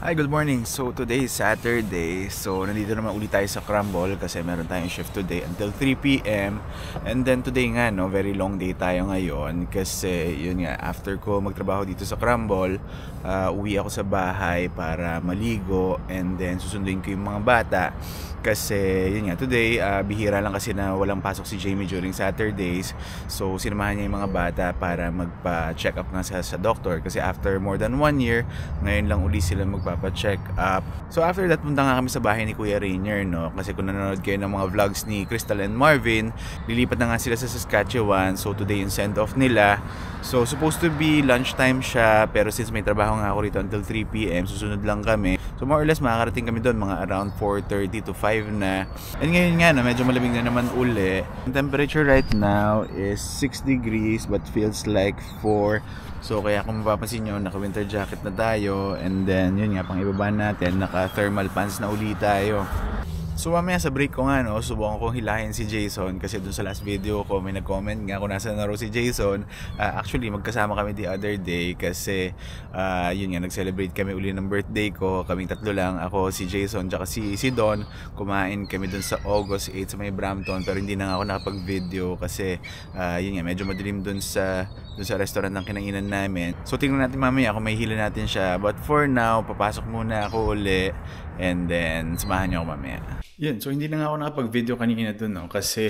Hi, good morning. So today is Saturday. So nandito naman ulit tayo sa Crumble kasi meron tayong shift today until 3 p.m. And then today nga, no, very long day tayo ngayon kasi yun nga, after ko magtrabaho dito sa Crumble, uwi ako sa bahay para maligo and then susunduin ko yung mga bata. Kasi yun nga, today bihira lang kasi na walang pasok si Jamie during Saturdays. So sinamahan niya yung mga bata para magpa-check up nga sa doctor. Kasi after more than 1 year, ngayon lang uli sila magpapa-check up. So after that, punta nga kami sa bahay ni Kuya Rainier, no? Kasi kung nanonood kayo ng mga vlogs ni Crystal and Marvin, lilipat na nga sila sa Saskatchewan. So today yung send-off nila. So supposed to be lunchtime siya, pero since may trabaho nga ako rito until 3 p.m, susunod lang kami. So more or less makakarating kami doon mga around 4:30 to 5 na. And ngayon nga na medyo malamig na naman uli. The temperature right now is 6 degrees but feels like 4. So kaya kung mapapansin nyo, naka winter jacket na tayo. And then yun nga, pang ibaba natin, naka thermal pants na uli tayo. So mamaya sa break ko nga, no, subukan kong hilahin si Jason kasi dun sa last video ko may nag-comment nga kung nasa na raw si Jason. Actually magkasama kami the other day kasi yun nga, nag-celebrate kami uli ng birthday ko. Kaming tatlo lang, ako, si Jason, tsaka si Don. Kumain kami dun sa August 8 sa may Brampton, pero hindi na ako nakapag-video kasi yun nga, medyo madilim dun sa restaurant ng kinainan namin. So tingnan natin mamaya kung may hila natin siya, but for now papasok muna ako uli and then samahan niyo ako mamaya. Yun, so hindi na nga ako nakapag-video kanina dun, no, kasi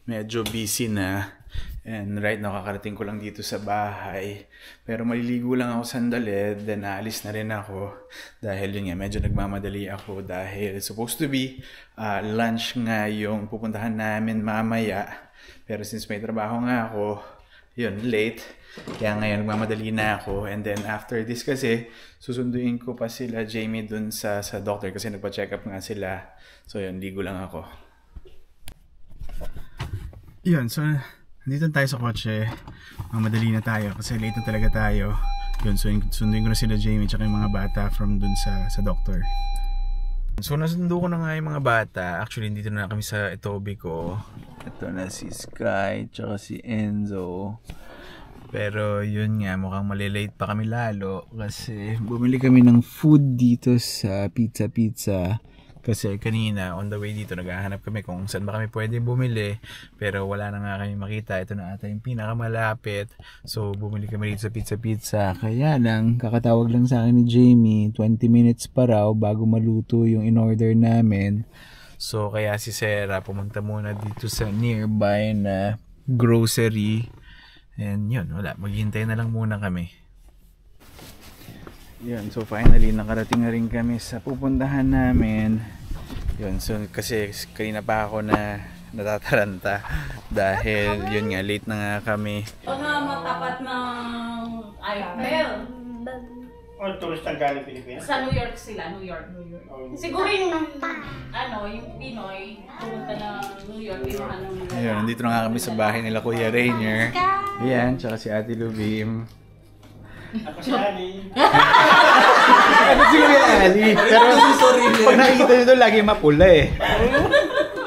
medyo busy na. And right now, kakarating ko lang dito sa bahay. Pero maliligo lang ako sandali, then aalis na rin ako. Dahil yun nga, medyo nagmamadali ako dahil supposed to be lunch nga yung pupuntahan namin mamaya. Pero since may trabaho nga ako, yun, late. Kaya ngayon nagmamadali na ako. And then after this kasi, susunduin ko pa sila Jamie dun sa doctor kasi nagpa-check up nga sila. So yun, ligo lang ako. Yun, so nandito tayo sa kotse. Mamadali na tayo kasi late na talaga tayo. Yun, so sunduin ko na sila Jamie tsaka yung mga bata from dun sa doctor. So nasundo ko na nga yung mga bata. Actually, dito na kami sa Etobicoke. Ito na si Sky tsaka si Enzo. Pero yun nga, mukhang malilate pa kami lalo kasi bumili kami ng food dito sa Pizza. Kasi kanina on the way dito naghahanap kami kung saan ba kami pwede bumili, pero wala na nga kami makita. Ito na ata yung pinakamalapit. So bumili kami dito sa Pizza. Kaya lang, kakatawag lang sa akin ni Jamie, 20 minutes pa raw bago maluto yung in-order namin. So kaya si Sarah pumunta muna dito sa nearby na grocery. And yun, wala, maghihintay na lang muna kami. Yun, so finally nakarating na rin kami sa pupuntahan namin. Yun, so kasi kanina pa ako na natataranta dahil yun nga, late na nga kami. Mga matapat ng Eiffel. O tourist ang galing Pilipinas? Sa New York sila, New York. Siguro yung Pinoy, pumunta na New York, yung Ayun, nandito na nga kami sa bahay nila Kuya Rainier. Ayan, tsaka si Ate Lubim. Ako si Ali. Ano si Kuya Ali? Pero pag nakikita nyo doon, lagi mapula eh.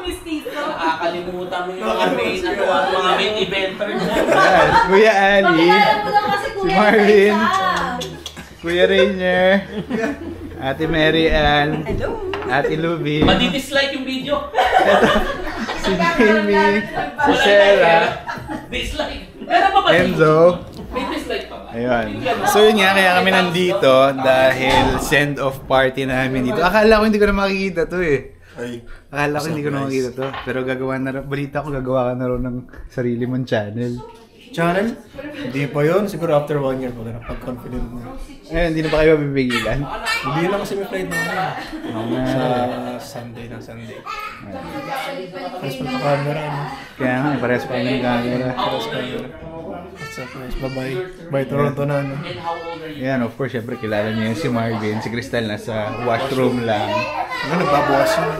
Mistizo. Nakakalimutan mo yung mga main eventer. Kuya Ali, si Marvin, Kuya Rainier, Ate Mary Ann, Ate Lubim, Madi-dislike yung video. si Jamie, si Sarah, Dislike. Enzo. May dislike pa ba? Ayun. So yun nga, kaya kami nandito dahil send-off party namin dito. Akala ko hindi ko na makikita to eh. Akala ko hindi ko na makikita to. Pero gagawa na rin, balita ko gagawa ka na rin ng sarili mong channel. Channel? Hindi pa yun. Siguro after 1 year ko na pag-confident mo. Ayun, hindi na pa kayo mabibigilan? Hindi lang kasi may flight na sa Sunday. Pares pa ng camera. Kaya nga, pares pa ng camera. Bye-bye. Bye Toronto na. Yan, of course, syempre kilala niyo si Marvin. Si Crystal nasa washroom lang. Nagbabawas yun.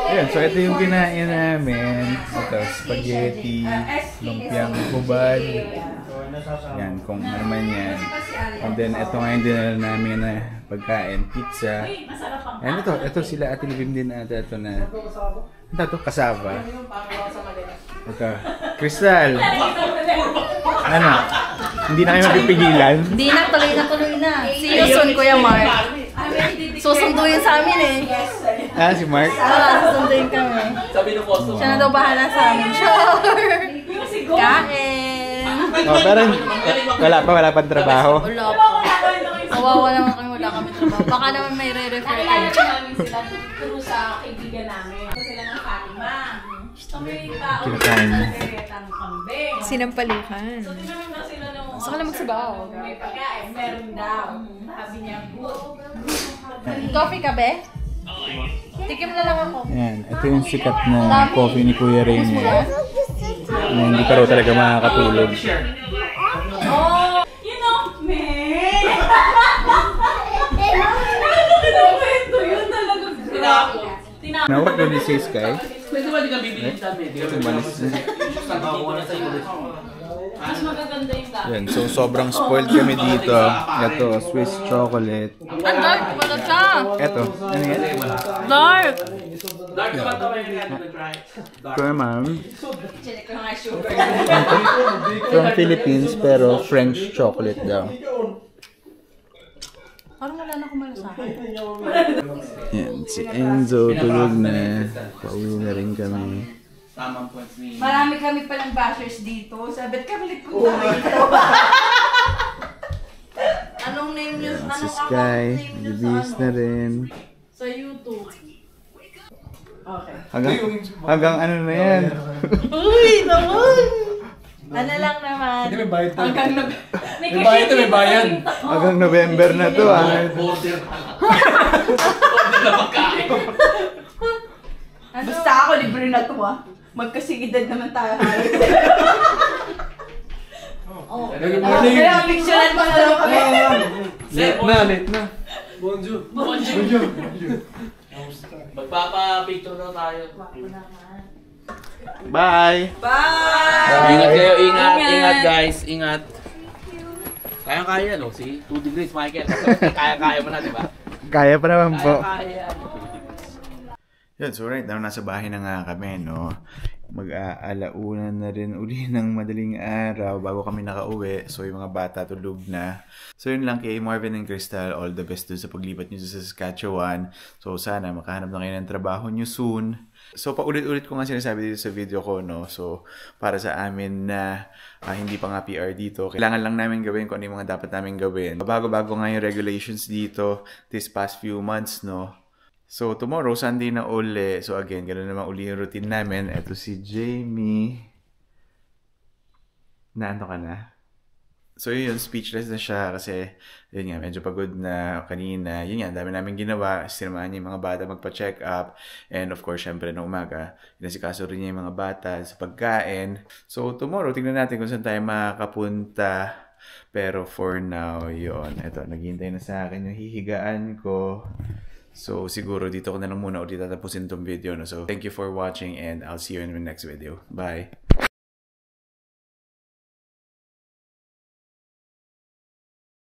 Ayan, so ito yung kinain namin. Ito, spaghetti, lumpiang hubad. Yan, kung ano man yan. And then, ito nga yung dinala namin na pagkain, pizza. And ito sila Ate Lubim din ata. Ito na, ito, kasava. Ito, Crystal. Ano? Hindi na kayo mapipigilan. Hindi na, tuloy na. See you soon, Kuya Mark. Susunduin sa amin eh. Ah, si Mark? Susunduin kami. Sabi ng customer. Siya na daw bahala sa amin. Sure! Kain! Oh, pero wala pang trabaho. Wala pa. Kawawa naman kami, wala kami trabaho. Baka naman may re-refer kayo. Kailangan namin sila turo sa kaibigan namin. Sila ng Fatima. Kami tao Kinakain. ng kambing. Sinampalukan. So, tinanong na sila nung... Gusto ko na magsabaw. May pagkain, meron daw. Sabi niya, good. Coffee ka, be? Tikim na lang ako. Ayan, ito yung sikat na coffee ni Kuya Rainier. Na hindi ka raw talaga makakatulog. Oh, you know, man! Kinawento yun talaga. Tinapos. Now, what do you say, Sky? Pwede ba di ka bibili ng dami? Di ka bibili na sa iyo. Mas magaganda yung dami. Yan, so sobrang spoiled kami dito. Ito, Swiss chocolate. Ang dark pala siya. Ito, ano yan? Dark! Dark naman daw kayo try. Kuya ma'am. Check ko nga sugar. From Philippines, pero French chocolate daw. Parang wala na akong malasahan. Yan, si Enzo tulog na. Pauwi na rin kami. Tamang points ni... Marami kami palang bashers dito. Sabi ka balik ko tayo dito. Anong name nyo? Si Anong Sky, account name nyo nag-bis na rin. sa YouTube? Okay. Hanggang ano na yan? Uy, naman! Ano lang naman. Hindi, may bayad tayo. Hanggang May bayad to, may bayad. Hanggang November na to ah. Border. Border na pagkain. Basta ako, libre na to ah. Magkasigidad naman tayo. Oh. Kaya picturean pa na lang kami. Late na. Bonjour. Bonjour. Magpapa-picture na tayo. Bye! Bye! Ingat kayo, ingat guys, ingat. Kaya-kaya no, see? 2 degrees, Michael. Kaya-kaya mo na, di ba? Kaya pa naman po. Kaya-kaya. Yun, so right now, nasa bahay na nga kami, no? Mag-aalauna na rin uli ng madaling araw bago kami nakauwi. So, yung mga bata tulog na. So, yun lang kay Marvin and Crystal. All the best dun sa paglipat nyo sa Saskatchewan. So, sana makahanap na kayo ng trabaho nyo soon. So, paulit-ulit ko nga sinasabi dito sa video ko, no? So, para sa amin na hindi pa nga PR dito, kailangan lang namin gawin kung ano yung mga dapat namin gawin. Bago-bago nga yung regulations dito this past few months, no? So, tomorrow, Sunday na uli. So, again, ganoon naman uli yung routine namin. Ito si Jamie. Naano ka na? So, yun, speechless na siya kasi, yun nga, medyo pagod na kanina. Yun nga, dami namin ginawa. Sinamahan niya yung mga bata magpa-check up. And of course, syempre, na umaga, inasikaso rin niya yung mga bata sa pagkain. So, tomorrow, tingnan natin kung saan tayo makakapunta. Pero for now, yun. Ito, naghihintay na sa akin yung hihigaan ko. So, siguro dito ko na lang muna ulit tatapusin itong video. No? So, thank you for watching and I'll see you in the next video. Bye!